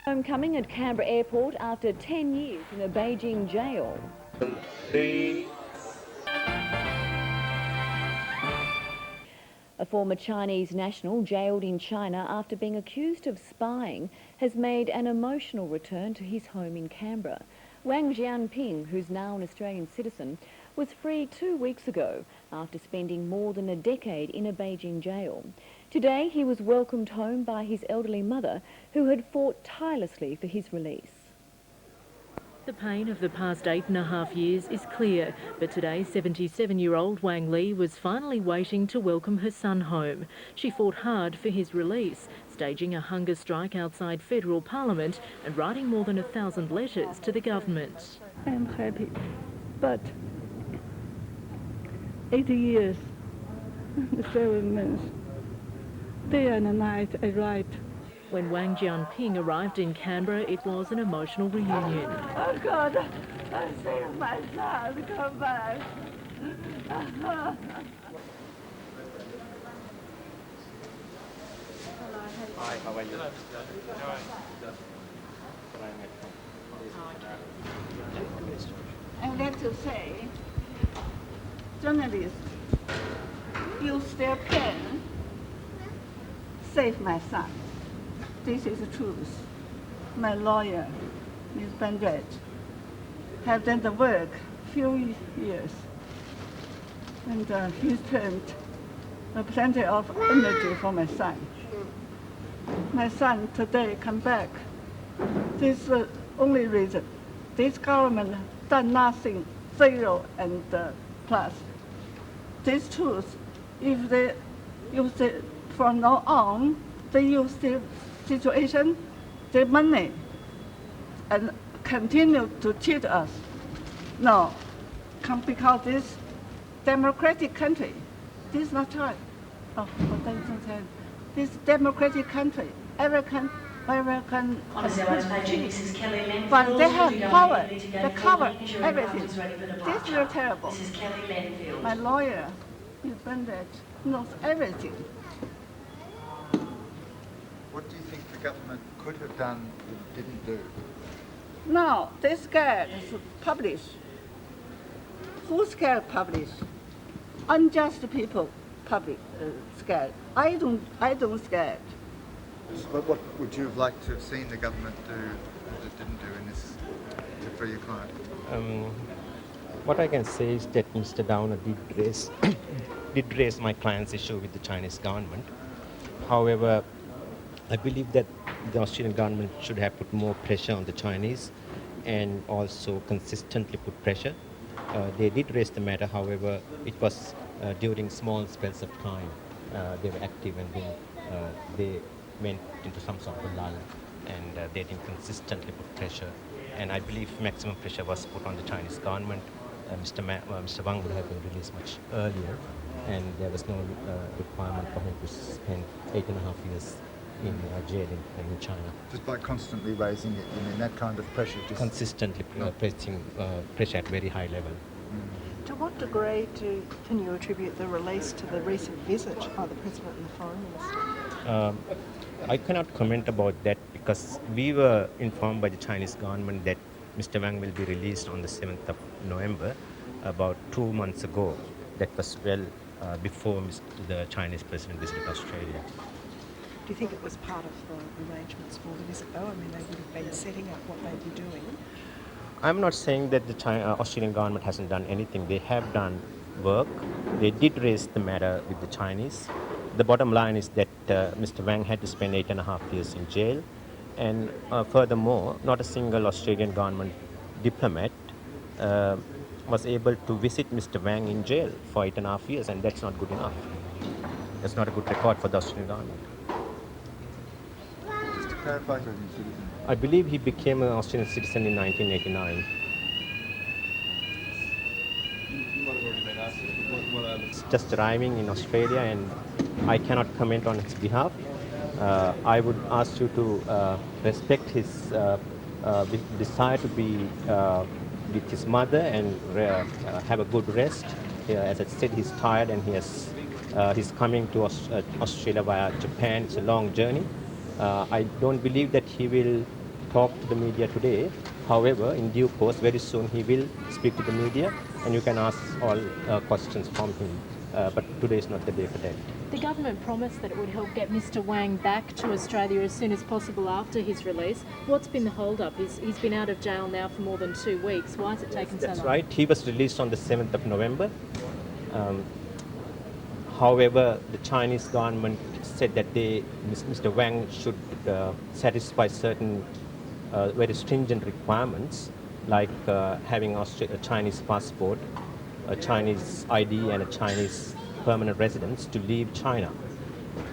Homecoming at Canberra Airport after 10 years in a Beijing jail. A former Chinese national jailed in China after being accused of spying has made an emotional return to his home in Canberra. Wang Jianping, who's now an Australian citizen, was free 2 weeks ago after spending more than a decade in a Beijing jail. Today he was welcomed home by his elderly mother, who had fought tirelessly for his release. The pain of the past 8.5 years is clear, but today 77-year-old Wang Li was finally waiting to welcome her son home. She fought hard for his release, staging a hunger strike outside federal parliament and writing more than 1,000 letters to the government. I am happy, but 8 years, 7 months, day and night I write. When Wang Jianping arrived in Canberra, it was an emotional reunion. Oh God, I saved my son, come back. Hi, how are you? I would like to say, journalists, use their pen, save my son. This is the truth. My lawyer, Ms. Bandret, have done the work few years, and he spent plenty of energy for my son. My son today come back. This is the only reason. This government done nothing, zero and plus. This truth, if they use it from now on, they use the situation, the money, and continue to cheat us. No, because this democratic country, this is not right. Oh, this democratic country, everyone cheat, but they have power, they cover everything. This is very terrible. My lawyer, Ms. Bandret, knows everything. What do you think the government could have done but didn't do? Now, they're scared to publish. Who's scared to publish? Unjust people scared. I don't scared. But what would you have liked to have seen the government do that it didn't do in this to free your client? What I can say is that Mr. Downer did raise my client's issue with the Chinese government. However, I believe that the Australian government should have put more pressure on the Chinese and also consistently put pressure. They did raise the matter, however, it was during small spells of time. They were active and then they went into some sort of lull, and they didn't consistently put pressure. And I believe maximum pressure was put on the Chinese government. Mr. Wang would have been released much earlier, and there was no requirement for him to spend 8.5 years in jail in China. Just by constantly raising it, you mean that kind of pressure? Just consistently placing pressure at very high level. To what degree can you attribute the release to the recent visit by the President and the Foreign Minister? I cannot comment about that because we were informed by the Chinese government that Mr. Wang will be released on the 7th of November, about 2 months ago. That was well before the Chinese President visited Australia. Do you think it was part of the arrangements for the visit though? I mean, they would have been setting up what they'd be doing. I'm not saying that the Australian government hasn't done anything. They have done work. They did raise the matter with the Chinese. The bottom line is that Mr. Wang had to spend 8.5 years in jail. And furthermore, not a single Australian government diplomat was able to visit Mr. Wang in jail for 8.5 years, and that's not good enough. That's not a good record for the Australian government. Just to clarify, I believe he became an Australian citizen in 1989. It's just arriving in Australia, and I cannot comment on his behalf. I would ask you to respect his desire to be with his mother and have a good rest. As I said, he's tired and he's coming to Australia via Japan. It's a long journey. I don't believe that he will talk to the media today. However, in due course, very soon he will speak to the media, and you can ask all questions from him. But today is not the day for that. The government promised that it would help get Mr Wang back to Australia as soon as possible after his release. What's been the hold-up? He's been out of jail now for more than 2 weeks. Why has it taken so long? That's right. He was released on the 7th of November. However, the Chinese government said that Mr. Wang should satisfy certain very stringent requirements, like having a Chinese passport, a Chinese ID, and a Chinese permanent residence to leave China.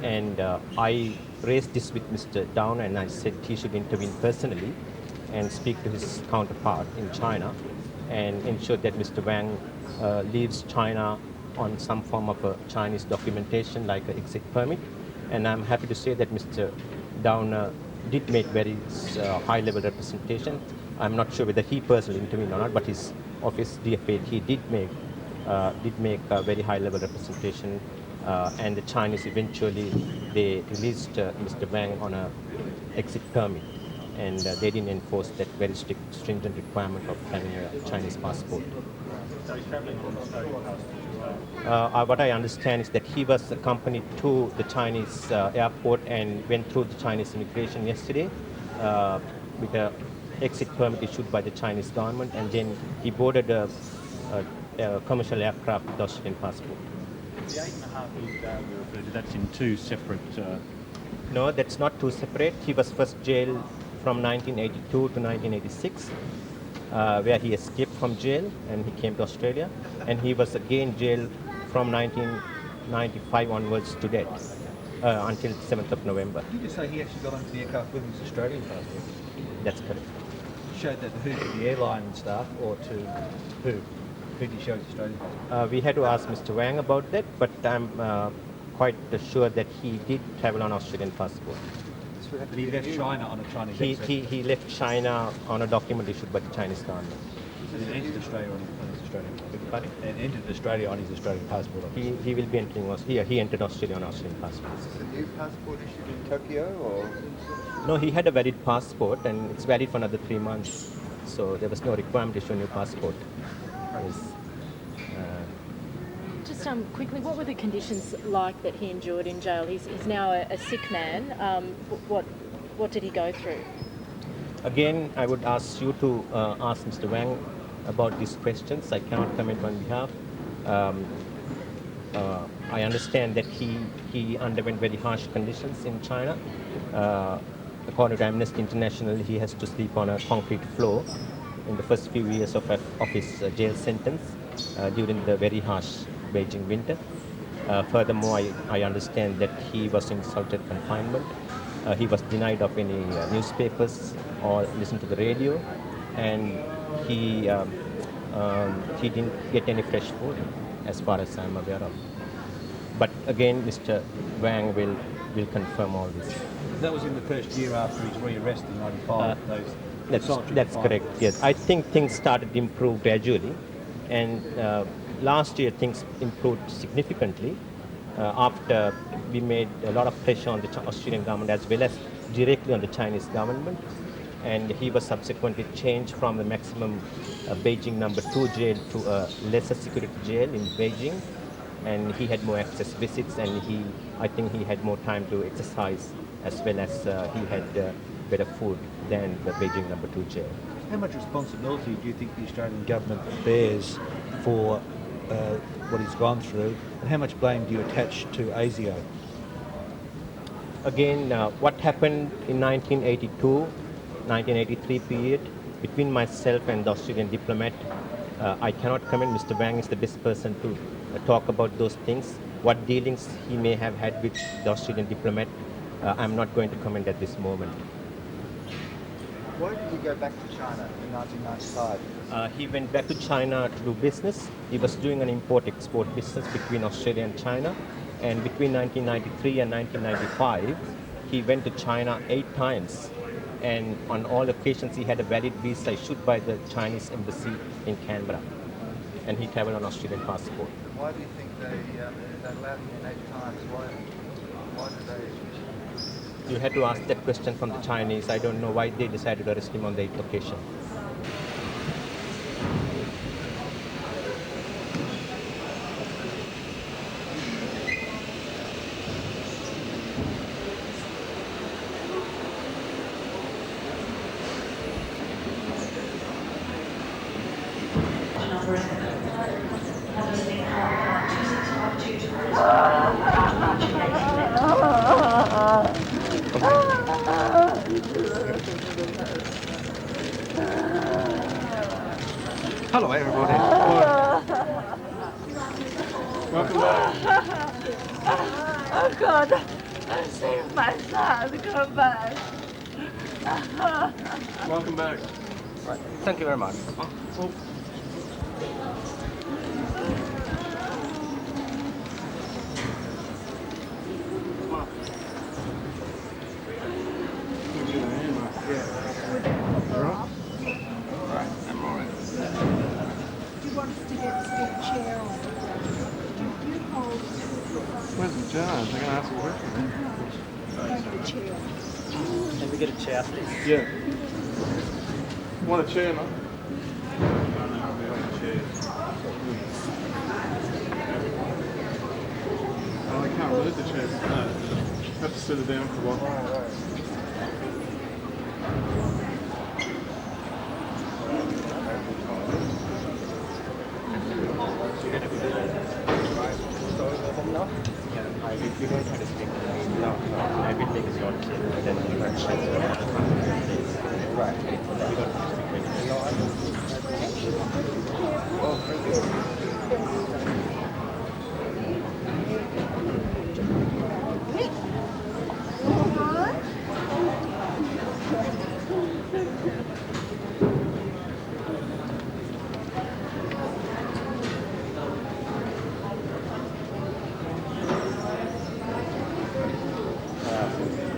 And I raised this with Mr. Down, and I said he should intervene personally and speak to his counterpart in China and ensure that Mr. Wang leaves China on some form of a Chinese documentation like an exit permit. And I'm happy to say that Mr. Downer did make very high-level representation. I'm not sure whether he personally intervened or not, but his office, DFA, he did make a very high-level representation. And the Chinese eventually, they released Mr. Wang on a exit permit. And they didn't enforce that very stringent requirement of having a Chinese passport. What I understand is that he was accompanied to the Chinese airport and went through the Chinese immigration yesterday with an exit permit issued by the Chinese government, and then he boarded a commercial aircraft with Australian passport. The 8.5 years that we referred to, that's in two separate... No, that's not two separate. He was first jailed from 1982 to 1986. Where he escaped from jail and he came to Australia, and he was again jailed from 1995 onwards to date until 7th of November. Did you say he actually got onto the aircraft with his Australian passport? That's correct. Showed that to the airline staff, or to who? Who did he show his Australian passport? We had to ask Mr. Wang about that, but I'm quite sure that he did travel on Australian passport. But he left China on a Chinese exit. He left China on a document issued by the Chinese government. And then entered Australia on his Australian passport. Pardon? And entered Australia on his Australian passport. He will be entering Australia. He entered Australia on Australian passport. Is this a new passport issued in Tokyo, or? No, he had a valid passport, and it's valid for another 3 months. So there was no requirement to issue a new passport. Just quickly, what were the conditions like that he endured in jail? He's now a sick man. What did he go through? Again, I would ask you to ask Mr. Wang about these questions. I cannot comment on behalf. I understand that he underwent very harsh conditions in China. According to Amnesty International, he has to sleep on a concrete floor in the first few years of his jail sentence during the very harsh Beijing winter. Furthermore, I understand that he was in solitary confinement. He was denied of any newspapers or listen to the radio, and he didn't get any fresh food, as far as I'm aware of. But again, Mr. Wang will confirm all this. That was in the first year after his re-arrest in 95. That's correct, yes. I think things started to improve gradually, and last year things improved significantly after we made a lot of pressure on the Australian government as well as directly on the Chinese government, and he was subsequently changed from the maximum Beijing number 2 jail to a lesser security jail in Beijing, and he had more access visits, and I think he had more time to exercise, as well as he had better food than the Beijing number 2 jail. How much responsibility do you think the Australian government bears for what he's gone through, and how much blame do you attach to ASIO? Again, what happened in 1982, 1983 period, between myself and the Australian diplomat, I cannot comment. Mr. Wang is the best person to talk about those things. What dealings he may have had with the Australian diplomat, I'm not going to comment at this moment. Why did he go back to China in 1995? He went back to China to do business. He was doing an import-export business between Australia and China. And between 1993 and 1995, he went to China 8 times. And on all occasions, he had a valid visa issued by the Chinese embassy in Canberra. And he traveled on Australian passport. Why do you think they allowed him in 8 times? Why did they? You had to ask that question from the Chinese. I don't know why they decided to arrest him on the 8th occasion. Hello, everybody. Welcome back. Oh God, save my son, come back. Welcome back. Right. Thank you very much. Do you want us to get a spare chair or you hold Where's the judge? I gotta ask a question. the chair? Can we get a chair, please? Yeah. Want a chair, man? Oh, I can't move the chair. No. Have to sit it down for a while. We don't have to speak to them. No. I will take a short clip and then we can check the right. We don't have to speak to them.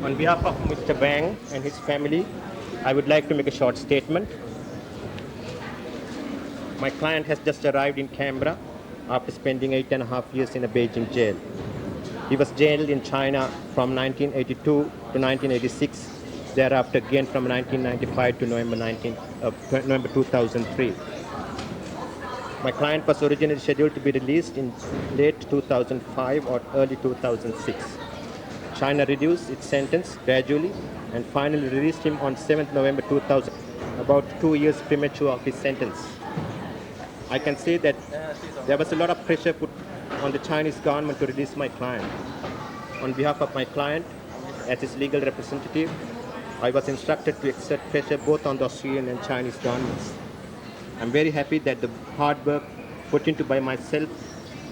On behalf of Mr. Wang and his family, I would like to make a short statement. My client has just arrived in Canberra after spending 8.5 years in a Beijing jail. He was jailed in China from 1982 to 1986, thereafter again from 1995 to November 2003. My client was originally scheduled to be released in late 2005 or early 2006. China reduced its sentence gradually and finally released him on 7th November 2000, about 2 years premature of his sentence. I can say that there was a lot of pressure put on the Chinese government to release my client. On behalf of my client, as his legal representative, I was instructed to exert pressure both on the Australian and Chinese governments. I'm very happy that the hard work put into by myself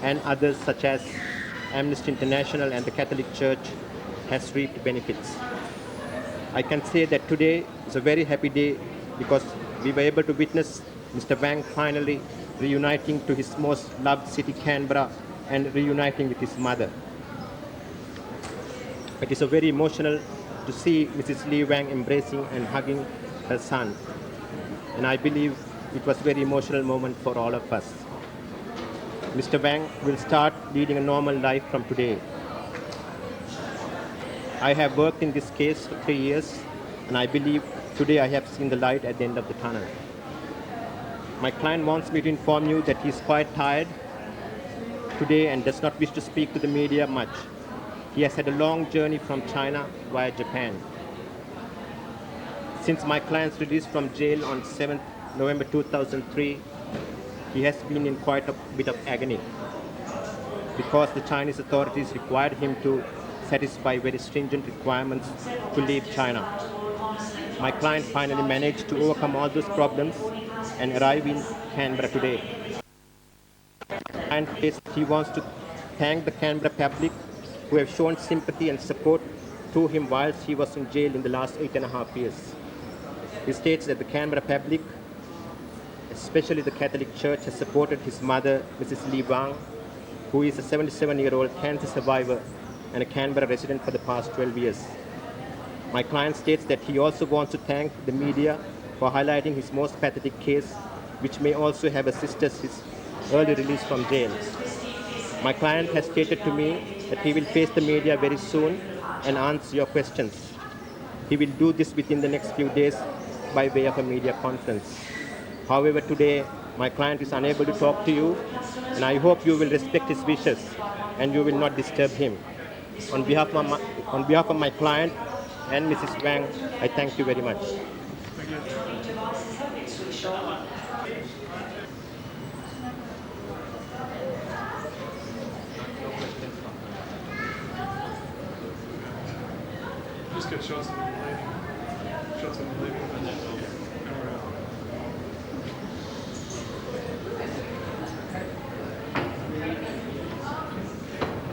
and others such as Amnesty International and the Catholic Church has reaped benefits. I can say that today is a very happy day because we were able to witness Mr. Wang finally reuniting to his most loved city, Canberra, and reuniting with his mother. It is very emotional to see Mrs. Lee Wang embracing and hugging her son. And I believe it was a very emotional moment for all of us. Mr. Wang will start leading a normal life from today. I have worked in this case for 3 years, and I believe today I have seen the light at the end of the tunnel. My client wants me to inform you that he is quite tired today and does not wish to speak to the media much. He has had a long journey from China via Japan. Since my client's release from jail on 7th November 2003, he has been in quite a bit of agony because the Chinese authorities required him to satisfy very stringent requirements to leave China. My client finally managed to overcome all those problems and arrive in Canberra today. And he wants to thank the Canberra public who have shown sympathy and support to him whilst he was in jail in the last 8.5 years. He states that the Canberra public, especially the Catholic Church, has supported his mother, Mrs. Lee Wang, who is a 77-year-old cancer survivor and a Canberra resident for the past 12 years. My client states that he also wants to thank the media for highlighting his most pathetic case, which may also have assisted his early release from jail. My client has stated to me that he will face the media very soon and answer your questions. He will do this within the next few days by way of a media conference. However, today my client is unable to talk to you, and I hope you will respect his wishes and you will not disturb him. On behalf of my client and Mrs. Wang, I thank you very much. Just get shots of them leaving. Shots of them leaving. And then we're out.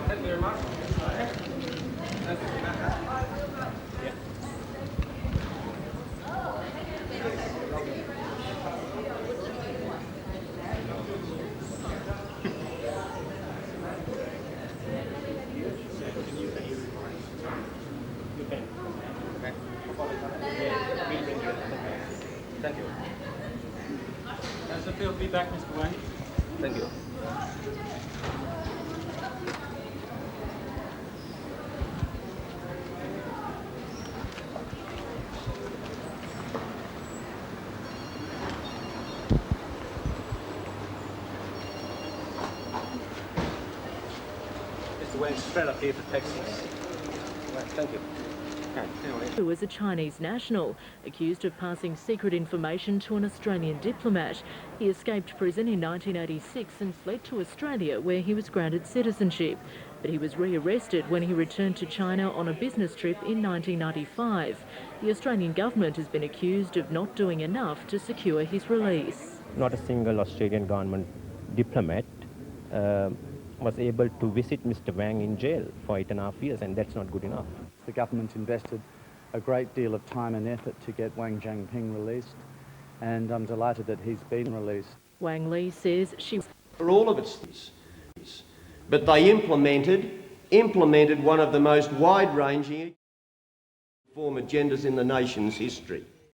Thank you very much. Thank you. How's it feel to be back, Mr. Wang? Thank you. Mr. Wang, straight up here for Texas. Thank you. Who was a Chinese national, accused of passing secret information to an Australian diplomat. He escaped prison in 1986 and fled to Australia, where he was granted citizenship. But he was rearrested when he returned to China on a business trip in 1995. The Australian government has been accused of not doing enough to secure his release. Not a single Australian government diplomat was able to visit Mr. Wang in jail for 8.5 years, and that's not good enough. The government invested a great deal of time and effort to get Wang Jianping released, and I'm delighted that he's been released. Wang Li says she... For all of its things, but they implemented one of the most wide-ranging reform agendas in the nation's history.